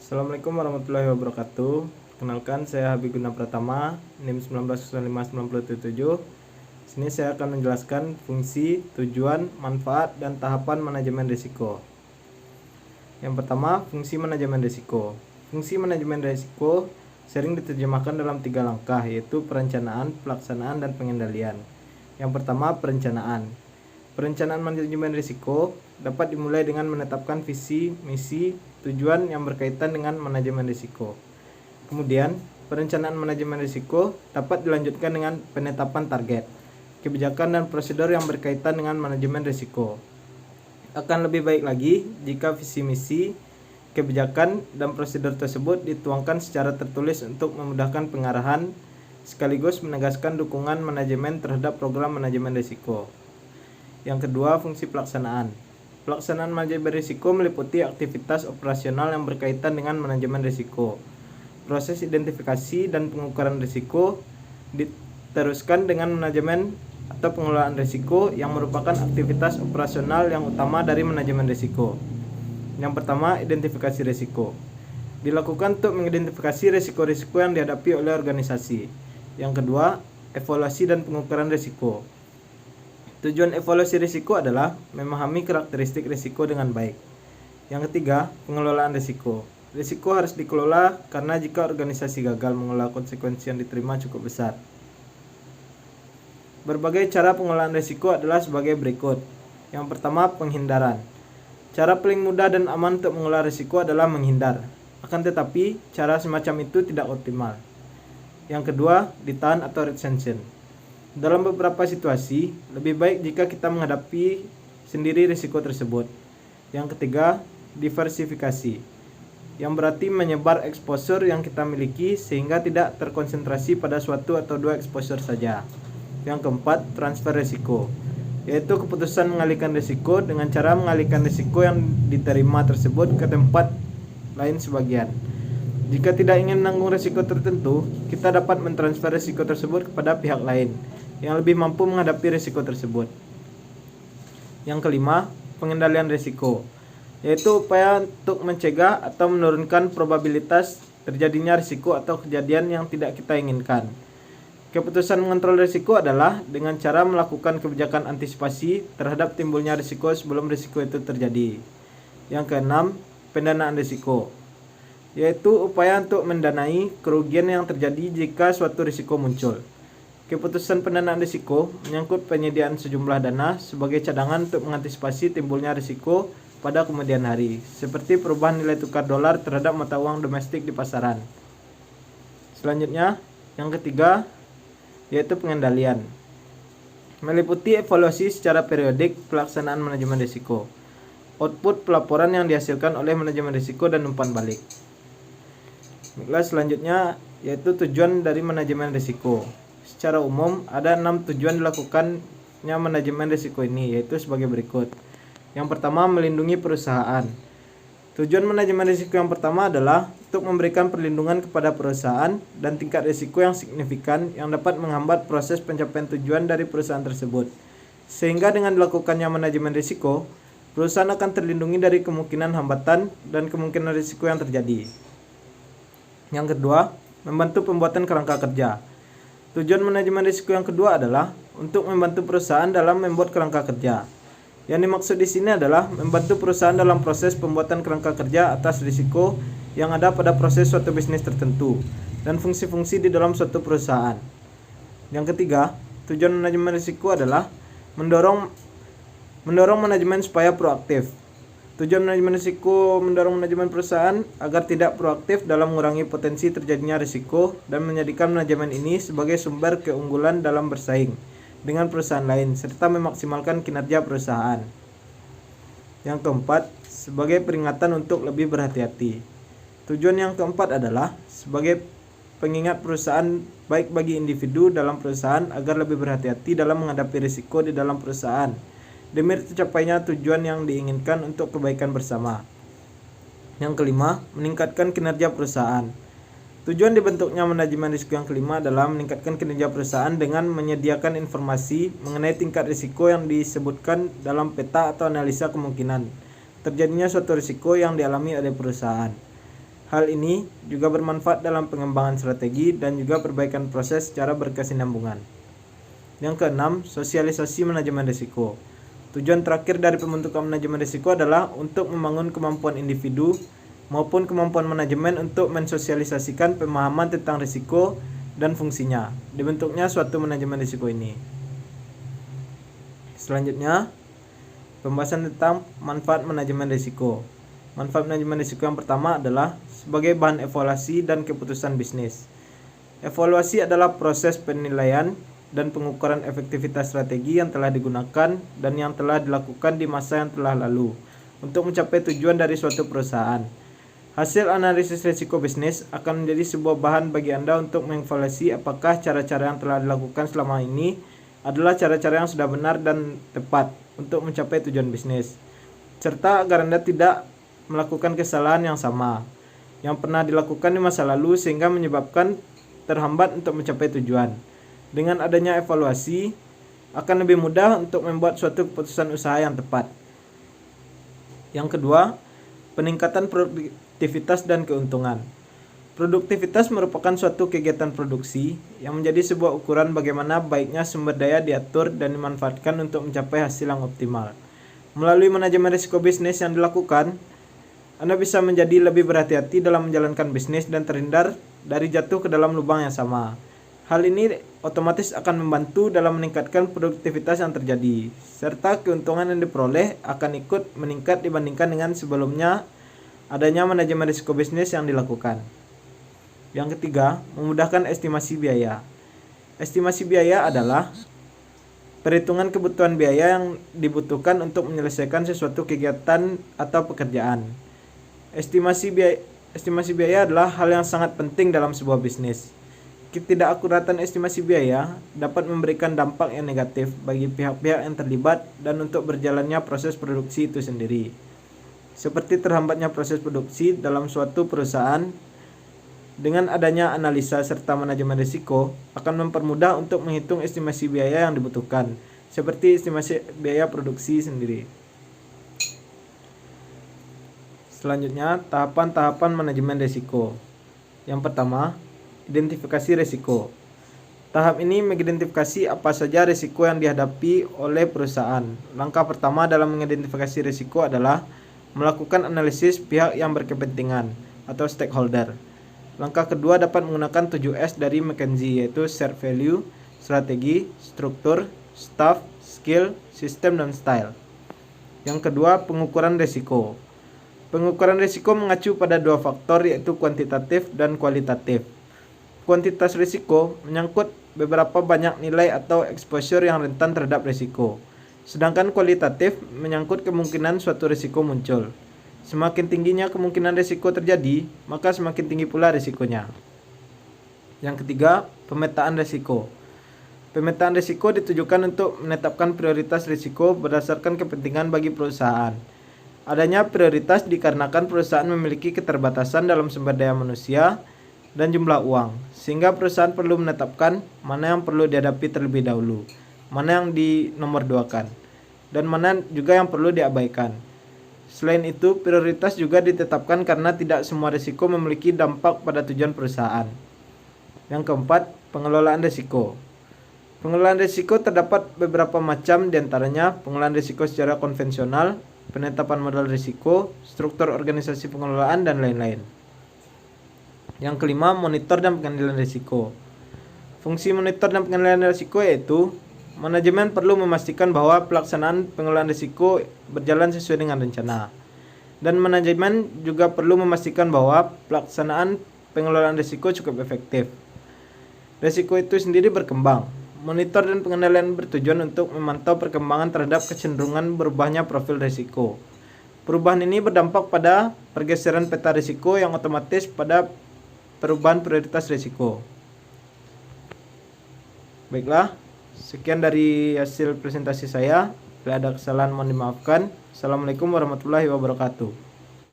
Assalamualaikum warahmatullahi wabarakatuh. Kenalkan, saya Habib Guna Pratama, NIM 19059077. Sini saya akan menjelaskan fungsi, tujuan, manfaat, dan tahapan manajemen risiko. Yang pertama, fungsi manajemen risiko. Fungsi manajemen risiko sering diterjemahkan dalam 3 langkah, yaitu perencanaan, pelaksanaan, dan pengendalian. Yang pertama, perencanaan. Perencanaan manajemen risiko dapat dimulai dengan menetapkan visi, misi, tujuan yang berkaitan dengan manajemen risiko. Kemudian, perencanaan manajemen risiko dapat dilanjutkan dengan penetapan target, kebijakan, dan prosedur yang berkaitan dengan manajemen risiko. Akan lebih baik lagi jika visi misi, kebijakan, dan prosedur tersebut dituangkan secara tertulis untuk memudahkan pengarahan, sekaligus menegaskan dukungan manajemen terhadap program manajemen risiko. Yang kedua, fungsi pelaksanaan. Pelaksanaan manajemen risiko meliputi aktivitas operasional yang berkaitan dengan manajemen risiko. Proses identifikasi dan pengukuran risiko diteruskan dengan manajemen atau pengelolaan risiko yang merupakan aktivitas operasional yang utama dari manajemen risiko. Yang pertama, identifikasi risiko. Dilakukan untuk mengidentifikasi risiko-risiko yang dihadapi oleh organisasi. Yang kedua, evaluasi dan pengukuran risiko. Tujuan evaluasi risiko adalah memahami karakteristik risiko dengan baik. Yang ketiga, pengelolaan risiko. Risiko harus dikelola karena jika organisasi gagal mengelola konsekuensi yang diterima cukup besar. Berbagai cara pengelolaan risiko adalah sebagai berikut. Yang pertama, penghindaran. Cara paling mudah dan aman untuk mengelola risiko adalah menghindar. Akan tetapi, cara semacam itu tidak optimal. Yang kedua, ditahan atau retention. Dalam beberapa situasi, lebih baik jika kita menghadapi sendiri risiko tersebut. Yang ketiga, diversifikasi, yang berarti menyebar exposure yang kita miliki sehingga tidak terkonsentrasi pada suatu atau dua exposure saja. Yang keempat, transfer risiko, yaitu keputusan mengalihkan risiko dengan cara mengalihkan risiko yang diterima tersebut ke tempat lain sebagian. Jika tidak ingin menanggung risiko tertentu, kita dapat mentransfer risiko tersebut kepada pihak lain yang lebih mampu menghadapi risiko tersebut. Yang kelima, pengendalian risiko, yaitu upaya untuk mencegah atau menurunkan probabilitas terjadinya risiko atau kejadian yang tidak kita inginkan. Keputusan mengontrol risiko adalah dengan cara melakukan kebijakan antisipasi terhadap timbulnya risiko sebelum risiko itu terjadi. Yang keenam, pendanaan risiko, yaitu upaya untuk mendanai kerugian yang terjadi jika suatu risiko muncul. Keputusan pendanaan risiko menyangkut penyediaan sejumlah dana sebagai cadangan untuk mengantisipasi timbulnya risiko pada kemudian hari, seperti perubahan nilai tukar dolar terhadap mata uang domestik di pasaran. Selanjutnya, yang ketiga, yaitu pengendalian. Meliputi evaluasi secara periodik pelaksanaan manajemen risiko, output pelaporan yang dihasilkan oleh manajemen risiko, dan umpan balik. Selanjutnya, yaitu tujuan dari manajemen risiko. Secara umum, ada 6 tujuan dilakukannya manajemen risiko ini, yaitu sebagai berikut. Yang pertama, melindungi perusahaan. Tujuan manajemen risiko yang pertama adalah untuk memberikan perlindungan kepada perusahaan dan tingkat risiko yang signifikan yang dapat menghambat proses pencapaian tujuan dari perusahaan tersebut. Sehingga dengan dilakukannya manajemen risiko, perusahaan akan terlindungi dari kemungkinan hambatan dan kemungkinan risiko yang terjadi. Yang kedua, membantu pembuatan kerangka kerja. Tujuan manajemen risiko yang kedua adalah untuk membantu perusahaan dalam membuat kerangka kerja. Yang dimaksud di sini adalah membantu perusahaan dalam proses pembuatan kerangka kerja atas risiko yang ada pada proses suatu bisnis tertentu dan fungsi-fungsi di dalam suatu perusahaan. Yang ketiga, tujuan manajemen risiko adalah mendorong manajemen supaya proaktif. Tujuan manajemen risiko mendorong manajemen perusahaan agar tidak proaktif dalam mengurangi potensi terjadinya risiko dan menjadikan manajemen ini sebagai sumber keunggulan dalam bersaing dengan perusahaan lain serta memaksimalkan kinerja perusahaan. Yang keempat, sebagai peringatan untuk lebih berhati-hati. Tujuan yang keempat adalah sebagai pengingat perusahaan baik bagi individu dalam perusahaan agar lebih berhati-hati dalam menghadapi risiko di dalam perusahaan demi tercapainya tujuan yang diinginkan untuk kebaikan bersama. Yang kelima, meningkatkan kinerja perusahaan. Tujuan dibentuknya manajemen risiko yang kelima adalah meningkatkan kinerja perusahaan dengan menyediakan informasi mengenai tingkat risiko yang disebutkan dalam peta atau analisa kemungkinan terjadinya suatu risiko yang dialami oleh perusahaan. Hal ini juga bermanfaat dalam pengembangan strategi dan juga perbaikan proses secara berkesinambungan. Yang keenam, sosialisasi manajemen risiko. Tujuan terakhir dari pembentukan manajemen risiko adalah untuk membangun kemampuan individu maupun kemampuan manajemen untuk mensosialisasikan pemahaman tentang risiko dan fungsinya. Dibentuknya suatu manajemen risiko ini. Selanjutnya, pembahasan tentang manfaat manajemen risiko. Manfaat manajemen risiko yang pertama adalah sebagai bahan evaluasi dan keputusan bisnis. Evaluasi adalah proses penilaian dan pengukuran efektivitas strategi yang telah digunakan dan yang telah dilakukan di masa yang telah lalu untuk mencapai tujuan dari suatu perusahaan. Hasil analisis risiko bisnis akan menjadi sebuah bahan bagi Anda untuk mengevaluasi apakah cara-cara yang telah dilakukan selama ini adalah cara-cara yang sudah benar dan tepat untuk mencapai tujuan bisnis, serta agar Anda tidak melakukan kesalahan yang sama yang pernah dilakukan di masa lalu sehingga menyebabkan terhambat untuk mencapai tujuan. Dengan adanya evaluasi, akan lebih mudah untuk membuat suatu keputusan usaha yang tepat. Yang kedua, peningkatan produktivitas dan keuntungan. Produktivitas merupakan suatu kegiatan produksi yang menjadi sebuah ukuran bagaimana baiknya sumber daya diatur dan dimanfaatkan untuk mencapai hasil yang optimal. Melalui manajemen risiko bisnis yang dilakukan, Anda bisa menjadi lebih berhati-hati dalam menjalankan bisnis dan terhindar dari jatuh ke dalam lubang yang sama. Hal ini otomatis akan membantu dalam meningkatkan produktivitas yang terjadi, serta keuntungan yang diperoleh akan ikut meningkat dibandingkan dengan sebelumnya adanya manajemen risiko bisnis yang dilakukan. Yang ketiga, memudahkan estimasi biaya. Estimasi biaya adalah perhitungan kebutuhan biaya yang dibutuhkan untuk menyelesaikan sesuatu kegiatan atau pekerjaan. Estimasi biaya adalah hal yang sangat penting dalam sebuah bisnis. Ketidakakuratan estimasi biaya dapat memberikan dampak yang negatif bagi pihak-pihak yang terlibat dan untuk berjalannya proses produksi itu sendiri. Seperti terhambatnya proses produksi dalam suatu perusahaan. Dengan adanya analisa serta manajemen risiko akan mempermudah untuk menghitung estimasi biaya yang dibutuhkan, seperti estimasi biaya produksi sendiri. Selanjutnya, tahapan-tahapan manajemen risiko. Yang pertama, identifikasi risiko. Tahap ini mengidentifikasi apa saja risiko yang dihadapi oleh perusahaan. Langkah pertama dalam mengidentifikasi risiko adalah melakukan analisis pihak yang berkepentingan atau stakeholder. Langkah kedua dapat menggunakan 7S dari McKinsey, yaitu Shared Value, Strategi, Struktur, Staff, Skill, Sistem, dan Style. Yang kedua, pengukuran risiko. Pengukuran risiko mengacu pada dua faktor, yaitu kuantitatif dan kualitatif. Kuantitas risiko menyangkut beberapa banyak nilai atau exposure yang rentan terhadap risiko. Sedangkan kualitatif menyangkut kemungkinan suatu risiko muncul. Semakin tingginya kemungkinan risiko terjadi, maka semakin tinggi pula risikonya. Yang ketiga, pemetaan risiko. Pemetaan risiko ditujukan untuk menetapkan prioritas risiko berdasarkan kepentingan bagi perusahaan. Adanya prioritas dikarenakan perusahaan memiliki keterbatasan dalam sumber daya manusia dan jumlah uang, sehingga perusahaan perlu menetapkan mana yang perlu dihadapi terlebih dahulu, mana yang dinomorduakan, dan mana juga yang perlu diabaikan. Selain itu, prioritas juga ditetapkan karena tidak semua risiko memiliki dampak pada tujuan perusahaan. Yang keempat, pengelolaan risiko. Pengelolaan risiko terdapat beberapa macam, diantaranya pengelolaan risiko secara konvensional, penetapan modal risiko, struktur organisasi pengelolaan, dan lain-lain. Yang kelima, monitor dan pengendalian risiko. Fungsi monitor dan pengendalian risiko yaitu manajemen perlu memastikan bahwa pelaksanaan pengelolaan risiko berjalan sesuai dengan rencana. Dan manajemen juga perlu memastikan bahwa pelaksanaan pengelolaan risiko cukup efektif. Risiko itu sendiri berkembang. Monitor dan pengendalian bertujuan untuk memantau perkembangan terhadap kecenderungan berubahnya profil risiko. Perubahan ini berdampak pada pergeseran peta risiko yang otomatis pada perubahan prioritas risiko. Baiklah, sekian dari hasil presentasi saya. Bila ada kesalahan mohon dimaafkan. Assalamualaikum warahmatullahi wabarakatuh.